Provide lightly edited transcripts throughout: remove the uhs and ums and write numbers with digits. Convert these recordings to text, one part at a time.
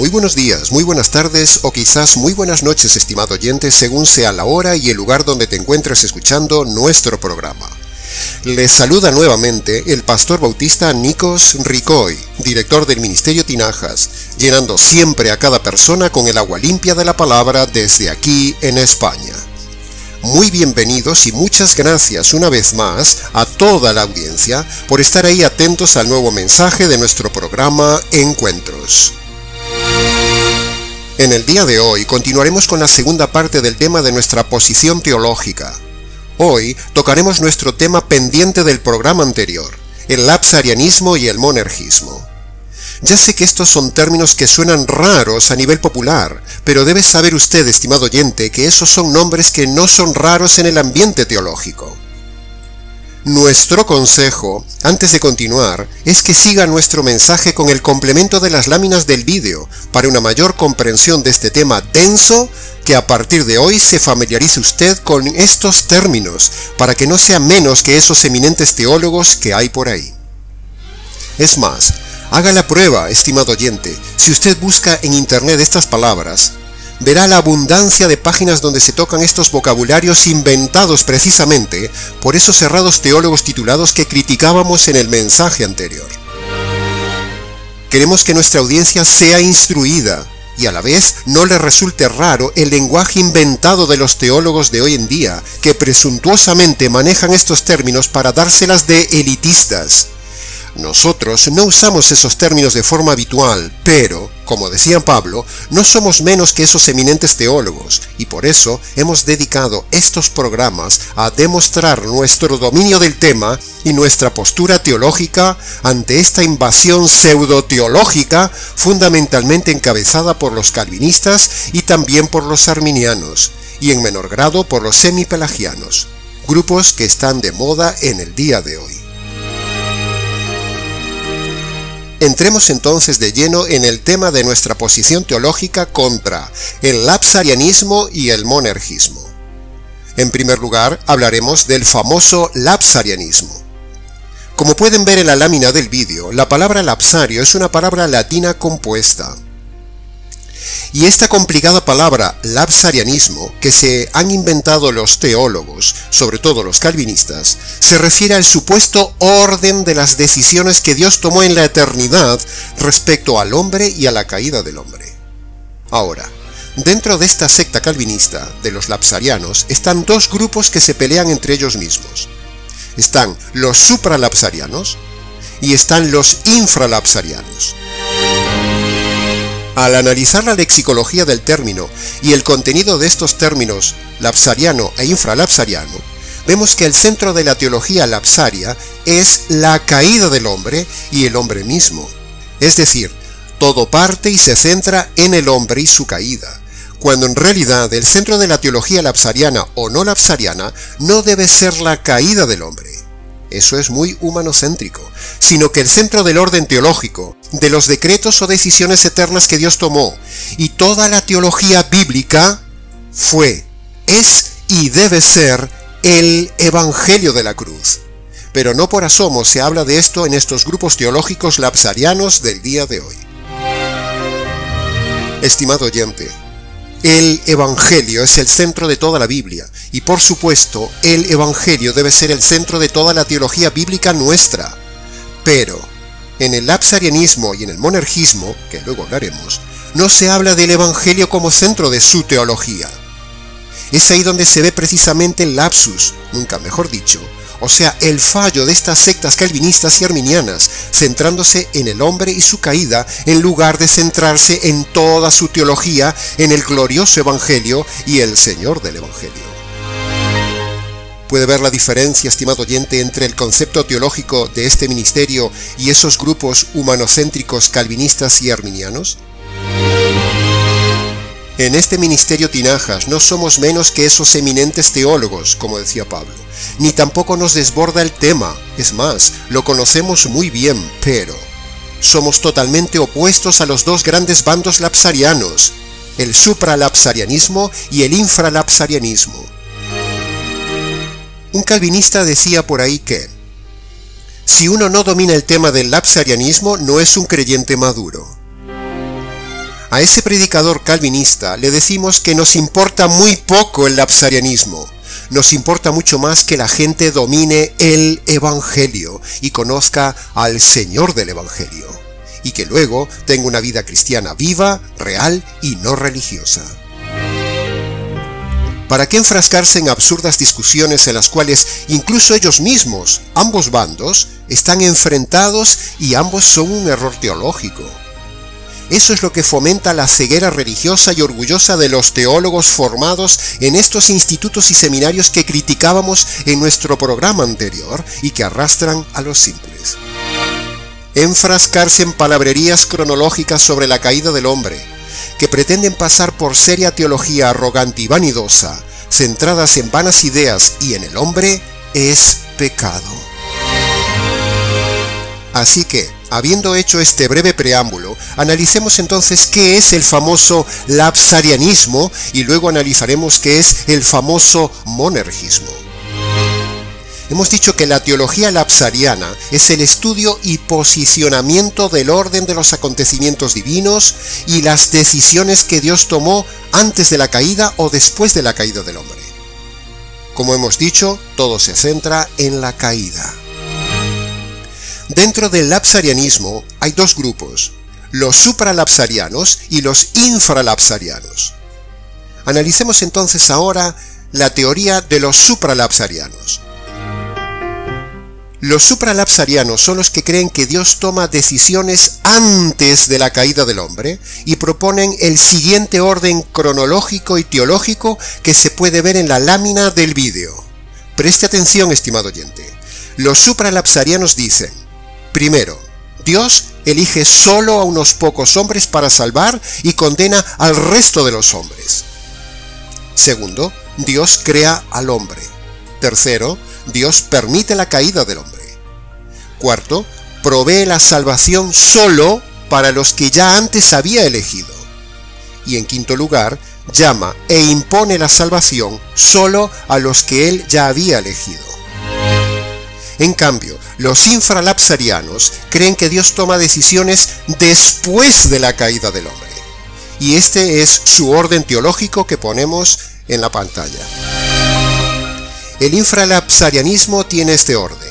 Muy buenos días, muy buenas tardes o quizás muy buenas noches, estimado oyente, según sea la hora y el lugar donde te encuentres escuchando nuestro programa. Les saluda nuevamente el pastor bautista Nikos Ricoy, director del Ministerio Tinajas, llenando siempre a cada persona con el agua limpia de la palabra desde aquí en España. Muy bienvenidos y muchas gracias una vez más a toda la audiencia por estar ahí atentos al nuevo mensaje de nuestro programa Encuentros. En el día de hoy continuaremos con la segunda parte del tema de nuestra posición teológica. Hoy tocaremos nuestro tema pendiente del programa anterior, el lapsarianismo y el monergismo. Ya sé que estos son términos que suenan raros a nivel popular, pero debe saber usted, estimado oyente, que esos son nombres que no son raros en el ambiente teológico. Nuestro consejo, antes de continuar, es que siga nuestro mensaje con el complemento de las láminas del vídeo, para una mayor comprensión de este tema denso, que a partir de hoy se familiarice usted con estos términos, para que no sea menos que esos eminentes teólogos que hay por ahí. Es más, haga la prueba, estimado oyente, si usted busca en internet estas palabras, verá la abundancia de páginas donde se tocan estos vocabularios inventados precisamente por esos cerrados teólogos titulados que criticábamos en el mensaje anterior. Queremos que nuestra audiencia sea instruida y a la vez no le resulte raro el lenguaje inventado de los teólogos de hoy en día, que presuntuosamente manejan estos términos para dárselas de elitistas. Nosotros no usamos esos términos de forma habitual, pero, como decía Pablo, no somos menos que esos eminentes teólogos, y por eso hemos dedicado estos programas a demostrar nuestro dominio del tema y nuestra postura teológica ante esta invasión pseudo-teológica fundamentalmente encabezada por los calvinistas y también por los arminianos, y en menor grado por los semipelagianos, grupos que están de moda en el día de hoy. Entremos entonces de lleno en el tema de nuestra posición teológica contra el lapsarianismo y el monergismo. En primer lugar, hablaremos del famoso lapsarianismo. Como pueden ver en la lámina del vídeo, la palabra lapsario es una palabra latina compuesta. Y esta complicada palabra lapsarianismo, que se han inventado los teólogos, sobre todo los calvinistas, se refiere al supuesto orden de las decisiones que Dios tomó en la eternidad respecto al hombre y a la caída del hombre. Ahora, dentro de esta secta calvinista, de los lapsarianos, están dos grupos que se pelean entre ellos mismos. Están los supralapsarianos y están los infralapsarianos. Al analizar la lexicología del término y el contenido de estos términos lapsariano e infralapsariano, vemos que el centro de la teología lapsaria es la caída del hombre y el hombre mismo. Es decir, todo parte y se centra en el hombre y su caída, cuando en realidad el centro de la teología lapsariana o no lapsariana no debe ser la caída del hombre. Eso es muy humanocéntrico, sino que el centro del orden teológico, de los decretos o decisiones eternas que Dios tomó, y toda la teología bíblica fue, es y debe ser el Evangelio de la cruz. Pero no por asomo se habla de esto en estos grupos teológicos lapsarianos del día de hoy. Estimado oyente, el Evangelio es el centro de toda la Biblia, y por supuesto, el Evangelio debe ser el centro de toda la teología bíblica nuestra. Pero, en el lapsarianismo y en el monergismo, que luego hablaremos, no se habla del Evangelio como centro de su teología. Es ahí donde se ve precisamente el lapsus, nunca mejor dicho, o sea, el fallo de estas sectas calvinistas y arminianas, centrándose en el hombre y su caída, en lugar de centrarse en toda su teología, en el glorioso Evangelio y el Señor del Evangelio. ¿Puede ver la diferencia, estimado oyente, entre el concepto teológico de este ministerio y esos grupos humanocéntricos calvinistas y arminianos? En este ministerio Tinajas no somos menos que esos eminentes teólogos, como decía Pablo, ni tampoco nos desborda el tema, es más, lo conocemos muy bien, pero somos totalmente opuestos a los dos grandes bandos lapsarianos, el supralapsarianismo y el infralapsarianismo. Un calvinista decía por ahí que si uno no domina el tema del lapsarianismo, no es un creyente maduro. A ese predicador calvinista le decimos que nos importa muy poco el lapsarianismo. Nos importa mucho más que la gente domine el Evangelio y conozca al Señor del Evangelio, y que luego tenga una vida cristiana viva, real y no religiosa. ¿Para qué enfrascarse en absurdas discusiones en las cuales incluso ellos mismos, ambos bandos, están enfrentados y ambos son un error teológico? Eso es lo que fomenta la ceguera religiosa y orgullosa de los teólogos formados en estos institutos y seminarios que criticábamos en nuestro programa anterior y que arrastran a los simples. Enfrascarse en palabrerías cronológicas sobre la caída del hombre, que pretenden pasar por seria teología arrogante y vanidosa, centradas en vanas ideas y en el hombre, es pecado. Así que, habiendo hecho este breve preámbulo, analicemos entonces qué es el famoso lapsarianismo y luego analizaremos qué es el famoso monergismo. Hemos dicho que la teología lapsariana es el estudio y posicionamiento del orden de los acontecimientos divinos y las decisiones que Dios tomó antes de la caída o después de la caída del hombre. Como hemos dicho, todo se centra en la caída. Dentro del lapsarianismo hay dos grupos, los supralapsarianos y los infralapsarianos. Analicemos entonces ahora la teoría de los supralapsarianos. Los supralapsarianos son los que creen que Dios toma decisiones antes de la caída del hombre y proponen el siguiente orden cronológico y teológico que se puede ver en la lámina del vídeo. Preste atención, estimado oyente. Los supralapsarianos dicen: primero, Dios elige solo a unos pocos hombres para salvar y condena al resto de los hombres. Segundo, Dios crea al hombre. Tercero, Dios permite la caída del hombre. Cuarto, provee la salvación solo para los que ya antes había elegido. Y en quinto lugar, llama e impone la salvación solo a los que él ya había elegido. En cambio, los infralapsarianos creen que Dios toma decisiones después de la caída del hombre. Y este es su orden teológico que ponemos en la pantalla. El infralapsarianismo tiene este orden.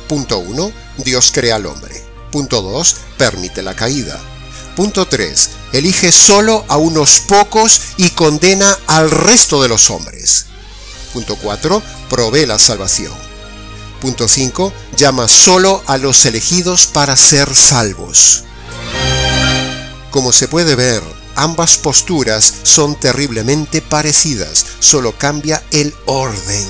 Punto 1. Dios crea al hombre. Punto 2. Permite la caída. Punto 3. Elige solo a unos pocos y condena al resto de los hombres. Punto 4. Provee la salvación. Punto 5. Llama solo a los elegidos para ser salvos. Como se puede ver, ambas posturas son terriblemente parecidas, solo cambia el orden.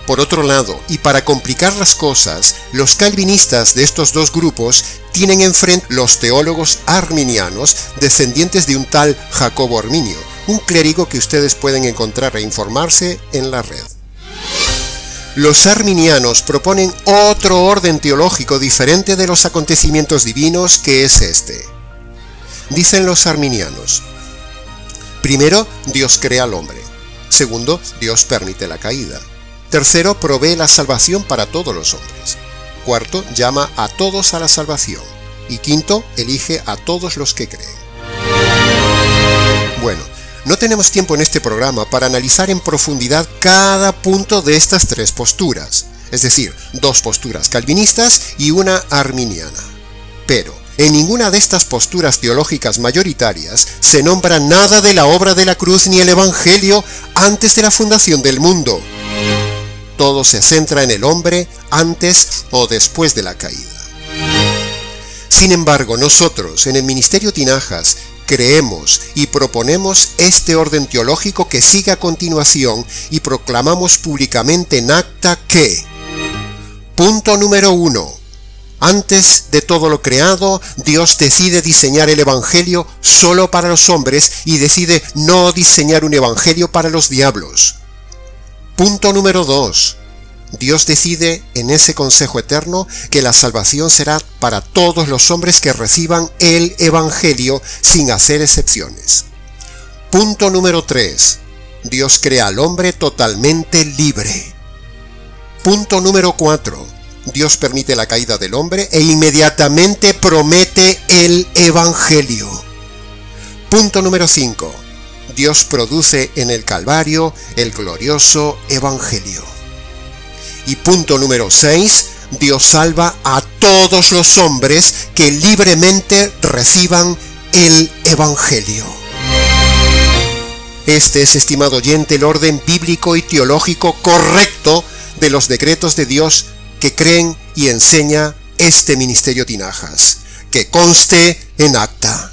Por otro lado, y para complicar las cosas, los calvinistas de estos dos grupos tienen enfrente los teólogos arminianos, descendientes de un tal Jacobo Arminio, un clérigo que ustedes pueden encontrar e informarse en la red. Los arminianos proponen otro orden teológico diferente de los acontecimientos divinos, que es este. Dicen los arminianos: primero, Dios crea al hombre. Segundo, Dios permite la caída. Tercero, provee la salvación para todos los hombres. Cuarto, llama a todos a la salvación. Y quinto, elige a todos los que creen. Bueno, no tenemos tiempo en este programa para analizar en profundidad cada punto de estas tres posturas, es decir, dos posturas calvinistas y una arminiana. Pero en ninguna de estas posturas teológicas mayoritarias se nombra nada de la obra de la cruz ni el Evangelio antes de la fundación del mundo. Todo se centra en el hombre antes o después de la caída. Sin embargo, nosotros, en el Ministerio Tinajas, creemos y proponemos este orden teológico que sigue a continuación y proclamamos públicamente en acta que: punto número 1. Antes de todo lo creado, Dios decide diseñar el Evangelio solo para los hombres y decide no diseñar un Evangelio para los diablos. Punto número 2. Dios decide en ese consejo eterno que la salvación será para todos los hombres que reciban el Evangelio sin hacer excepciones. Punto número 3. Dios crea al hombre totalmente libre. Punto número 4. Dios permite la caída del hombre e inmediatamente promete el Evangelio. Punto número 5. Dios produce en el Calvario el glorioso Evangelio. Y punto número 6. Dios salva a todos los hombres que libremente reciban el Evangelio. Este es, estimado oyente, el orden bíblico y teológico correcto de los decretos de Dios que creen y enseña este Ministerio Tinajas. Que conste en acta.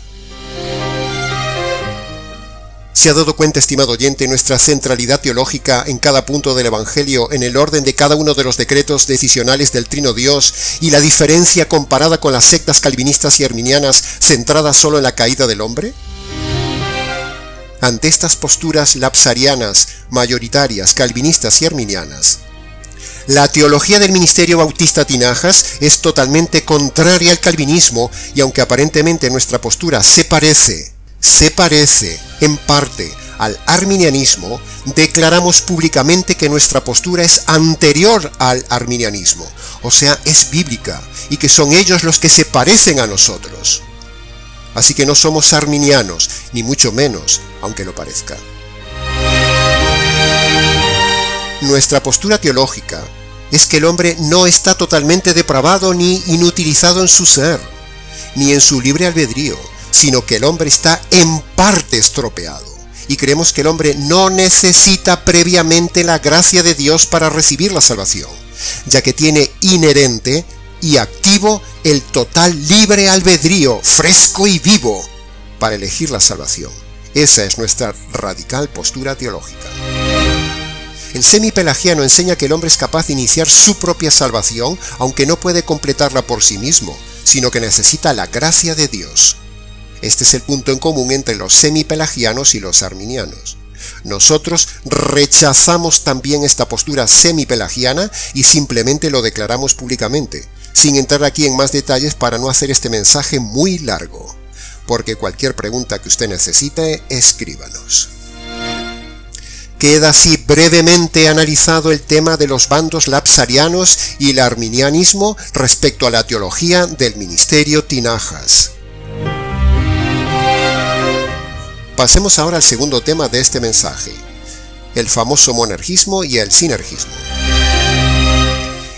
¿Se ha dado cuenta, estimado oyente, nuestra centralidad teológica en cada punto del Evangelio, en el orden de cada uno de los decretos decisionales del Trino Dios, y la diferencia comparada con las sectas calvinistas y arminianas centradas solo en la caída del hombre? Ante estas posturas lapsarianas, mayoritarias, calvinistas y arminianas, la teología del Ministerio Bautista Tinajas es totalmente contraria al calvinismo, y aunque aparentemente nuestra postura se parece en parte al arminianismo, declaramos públicamente que nuestra postura es anterior al arminianismo, o sea, es bíblica, y que son ellos los que se parecen a nosotros. Así que no somos arminianos, ni mucho menos, aunque lo parezca. Nuestra postura teológica es que el hombre no está totalmente depravado ni inutilizado en su ser, ni en su libre albedrío, sino que el hombre está en parte estropeado, y creemos que el hombre no necesita previamente la gracia de Dios para recibir la salvación, ya que tiene inherente y activo el total libre albedrío, fresco y vivo, para elegir la salvación. Esa es nuestra radical postura teológica. El semipelagiano enseña que el hombre es capaz de iniciar su propia salvación, aunque no puede completarla por sí mismo, sino que necesita la gracia de Dios. Este es el punto en común entre los semipelagianos y los arminianos. Nosotros rechazamos también esta postura semipelagiana y simplemente lo declaramos públicamente, sin entrar aquí en más detalles para no hacer este mensaje muy largo, porque cualquier pregunta que usted necesite, escríbanos. Queda así brevemente analizado el tema de los bandos lapsarianos y el arminianismo respecto a la teología del Ministerio Tinajas. Pasemos ahora al segundo tema de este mensaje, el famoso monergismo y el sinergismo.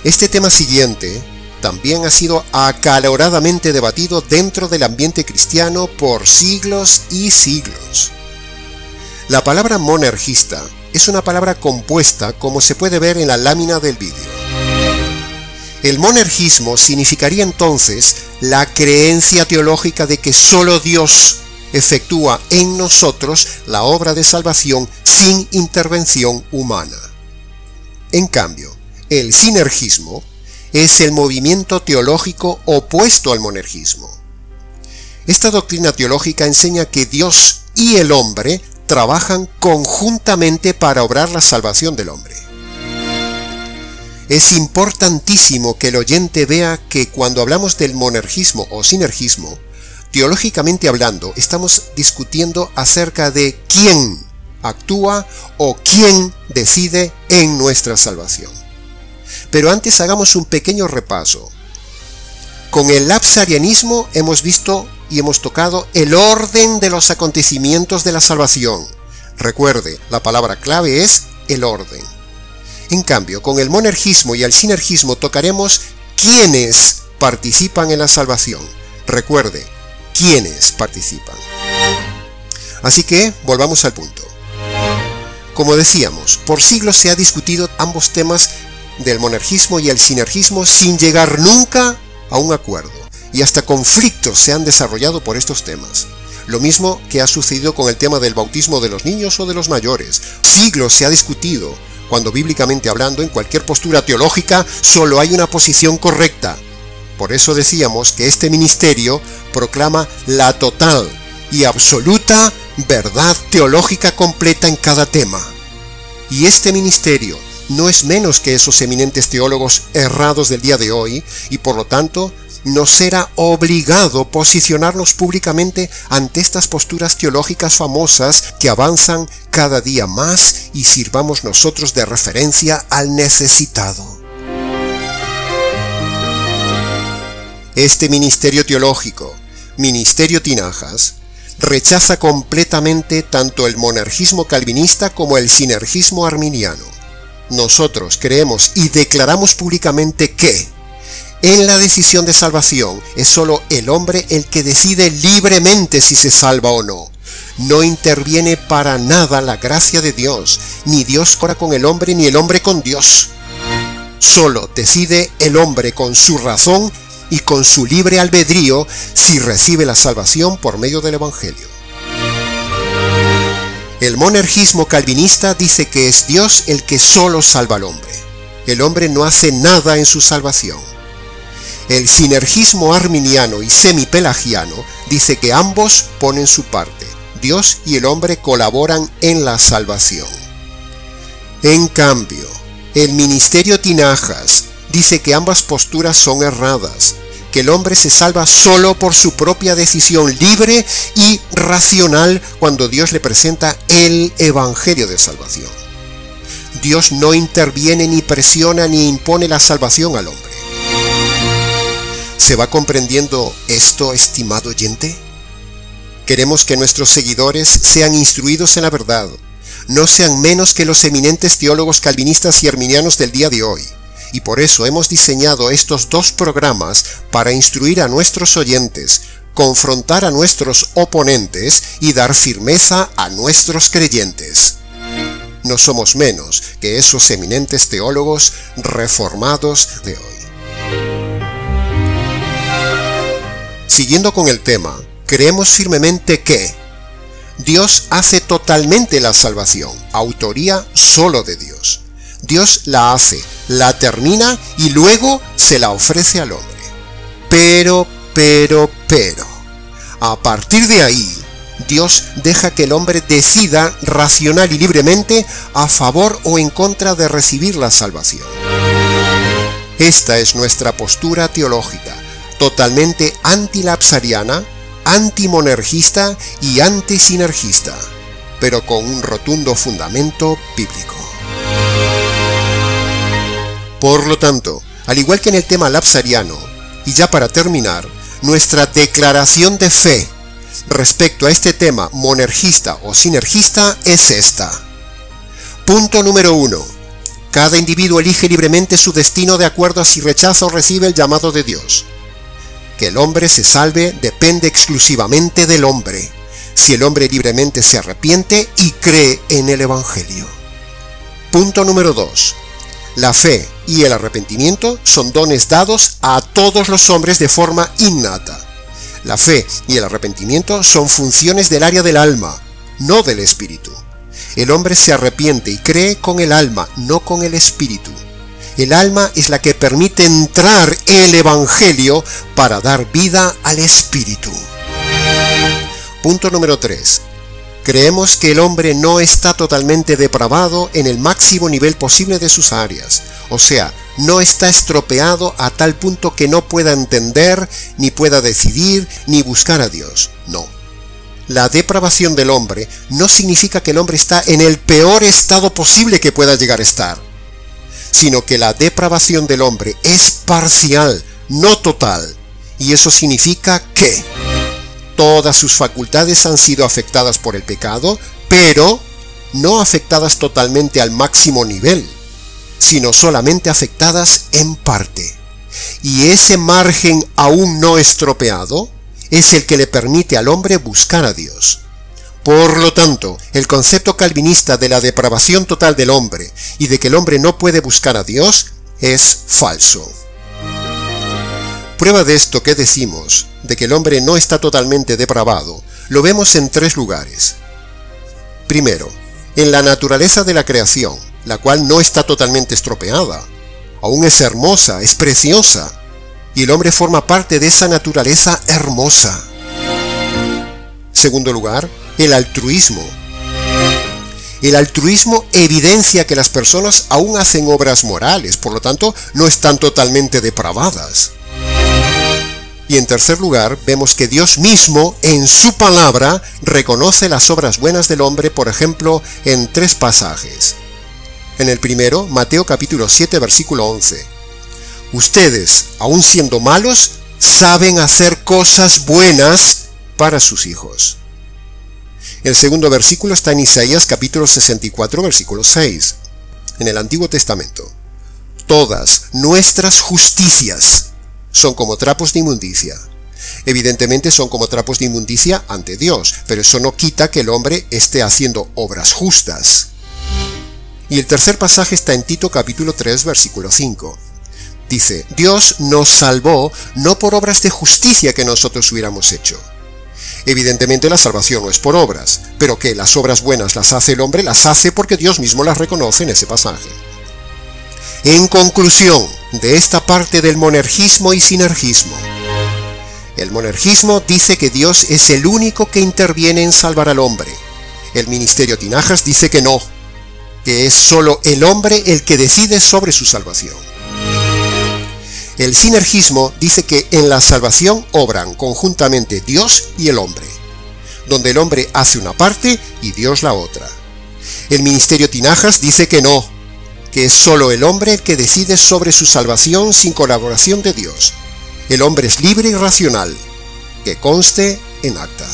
Este tema siguiente también ha sido acaloradamente debatido dentro del ambiente cristiano por siglos y siglos. La palabra monergista es una palabra compuesta, como se puede ver en la lámina del vídeo. El monergismo significaría entonces la creencia teológica de que solo Dios efectúa en nosotros la obra de salvación sin intervención humana. En cambio, el sinergismo es el movimiento teológico opuesto al monergismo. Esta doctrina teológica enseña que Dios y el hombre trabajan conjuntamente para obrar la salvación del hombre. Es importantísimo que el oyente vea que cuando hablamos del monergismo o sinergismo, teológicamente hablando, estamos discutiendo acerca de quién actúa o quién decide en nuestra salvación. Pero antes hagamos un pequeño repaso. Con el lapsarianismo hemos visto y hemos tocado el orden de los acontecimientos de la salvación. Recuerde, la palabra clave es el orden. En cambio, con el monergismo y el sinergismo tocaremos quiénes participan en la salvación. Recuerde, quiénes participan. Así que, volvamos al punto. Como decíamos, por siglos se ha discutido ambos temas del monergismo y el sinergismo sin llegar nunca a un acuerdo, y hasta conflictos se han desarrollado por estos temas. Lo mismo que ha sucedido con el tema del bautismo de los niños o de los mayores. Siglos se ha discutido, cuando bíblicamente hablando, en cualquier postura teológica, solo hay una posición correcta. Por eso decíamos que este ministerio proclama la total y absoluta verdad teológica completa en cada tema. Y este ministerio no es menos que esos eminentes teólogos errados del día de hoy, y por lo tanto nos será obligado posicionarnos públicamente ante estas posturas teológicas famosas que avanzan cada día más, y sirvamos nosotros de referencia al necesitado. Este ministerio teológico, Ministerio Tinajas, rechaza completamente tanto el monergismo calvinista como el sinergismo arminiano. Nosotros creemos y declaramos públicamente que en la decisión de salvación es solo el hombre el que decide libremente si se salva o no. No interviene para nada la gracia de Dios, ni Dios ora con el hombre ni el hombre con Dios. Solo decide el hombre con su razón y con su libre albedrío si recibe la salvación por medio del Evangelio. El monergismo calvinista dice que es Dios el que solo salva al hombre. El hombre no hace nada en su salvación. El sinergismo arminiano y semipelagiano dice que ambos ponen su parte. Dios y el hombre colaboran en la salvación. En cambio, el ministerio Tinajas dice que ambas posturas son erradas, que el hombre se salva solo por su propia decisión libre y racional cuando Dios le presenta el Evangelio de salvación. Dios no interviene ni presiona ni impone la salvación al hombre. ¿Se va comprendiendo esto, estimado oyente? Queremos que nuestros seguidores sean instruidos en la verdad, no sean menos que los eminentes teólogos calvinistas y arminianos del día de hoy. Y por eso hemos diseñado estos dos programas para instruir a nuestros oyentes, confrontar a nuestros oponentes y dar firmeza a nuestros creyentes. No somos menos que esos eminentes teólogos reformados de hoy. Siguiendo con el tema, creemos firmemente que Dios hace totalmente la salvación, autoría solo de Dios. Dios la hace, la termina y luego se la ofrece al hombre. Pero, a partir de ahí, Dios deja que el hombre decida racional y libremente a favor o en contra de recibir la salvación. Esta es nuestra postura teológica, totalmente antilapsariana, antimonergista y antisinergista, pero con un rotundo fundamento bíblico. Por lo tanto, al igual que en el tema lapsariano, y ya para terminar, nuestra declaración de fe respecto a este tema monergista o sinergista es esta. Punto número 1. Cada individuo elige libremente su destino de acuerdo a si rechaza o recibe el llamado de Dios. Que el hombre se salve depende exclusivamente del hombre, si el hombre libremente se arrepiente y cree en el Evangelio. Punto número 2. La fe y el arrepentimiento son dones dados a todos los hombres de forma innata. La fe y el arrepentimiento son funciones del área del alma, no del espíritu. El hombre se arrepiente y cree con el alma, no con el espíritu. El alma es la que permite entrar el Evangelio para dar vida al espíritu. Punto número 3. Creemos que el hombre no está totalmente depravado en el máximo nivel posible de sus áreas, o sea, no está estropeado a tal punto que no pueda entender, ni pueda decidir, ni buscar a Dios. No. La depravación del hombre no significa que el hombre está en el peor estado posible que pueda llegar a estar, sino que la depravación del hombre es parcial, no total, y eso significa que todas sus facultades han sido afectadas por el pecado, pero no afectadas totalmente al máximo nivel, sino solamente afectadas en parte. Y ese margen aún no estropeado es el que le permite al hombre buscar a Dios. Por lo tanto, el concepto calvinista de la depravación total del hombre y de que el hombre no puede buscar a Dios es falso. Prueba de esto que decimos, de que el hombre no está totalmente depravado, lo vemos en 3 lugares. Primero, en la naturaleza de la creación, la cual no está totalmente estropeada. Aún es hermosa, es preciosa, y el hombre forma parte de esa naturaleza hermosa. Segundo lugar, el altruismo. El altruismo evidencia que las personas aún hacen obras morales, por lo tanto, no están totalmente depravadas. Y en tercer lugar, vemos que Dios mismo, en su palabra, reconoce las obras buenas del hombre, por ejemplo, en 3 pasajes. En el primero, Mateo capítulo 7, versículo 11. Ustedes, aun siendo malos, saben hacer cosas buenas para sus hijos. El segundo versículo está en Isaías capítulo 64, versículo 6. En el Antiguo Testamento. Todas nuestras justicias son como trapos de inmundicia. Evidentemente son como trapos de inmundicia ante Dios, pero eso no quita que el hombre esté haciendo obras justas. Y el tercer pasaje está en Tito capítulo 3, versículo 5. Dice, Dios nos salvó no por obras de justicia que nosotros hubiéramos hecho. Evidentemente la salvación no es por obras, pero que las obras buenas las hace el hombre, las hace porque Dios mismo las reconoce en ese pasaje. En conclusión de esta parte del monergismo y sinergismo, el monergismo dice que Dios es el único que interviene en salvar al hombre. El ministerio Tinajas dice que no, que es solo el hombre el que decide sobre su salvación. El sinergismo dice que en la salvación obran conjuntamente Dios y el hombre, donde el hombre hace una parte y Dios la otra. El ministerio Tinajas dice que no, que es solo el hombre el que decide sobre su salvación sin colaboración de Dios. El hombre es libre y racional, que conste en acta.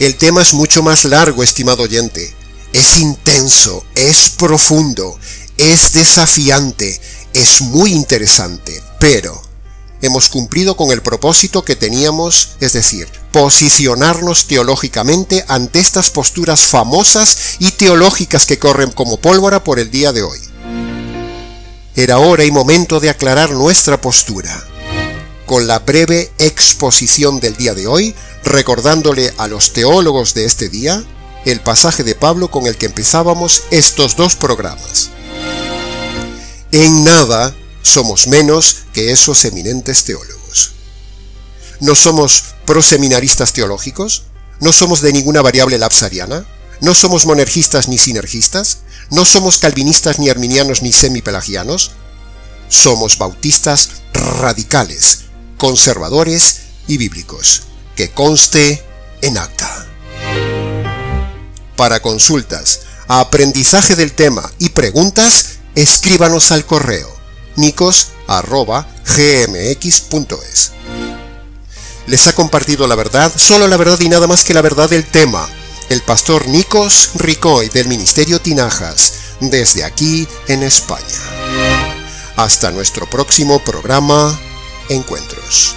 El tema es mucho más largo, estimado oyente. Es intenso, es profundo, es desafiante, es muy interesante, pero hemos cumplido con el propósito que teníamos, es decir, posicionarnos teológicamente ante estas posturas famosas y teológicas que corren como pólvora por el día de hoy. Era hora y momento de aclarar nuestra postura, con la breve exposición del día de hoy, recordándole a los teólogos de este día el pasaje de Pablo con el que empezábamos estos dos programas. En nada somos menos que esos eminentes teólogos. No somos proseminaristas teológicos, no somos de ninguna variable lapsariana, no somos monergistas ni sinergistas, no somos calvinistas ni arminianos ni semipelagianos, somos bautistas radicales, conservadores y bíblicos, que conste en acta. Para consultas, aprendizaje del tema y preguntas, escríbanos al correo nicos@gmx.es. Les ha compartido la verdad, solo la verdad y nada más que la verdad del tema, el pastor Nicos Ricoy del Ministerio Tinajas, desde aquí en España. Hasta nuestro próximo programa, Encuentros.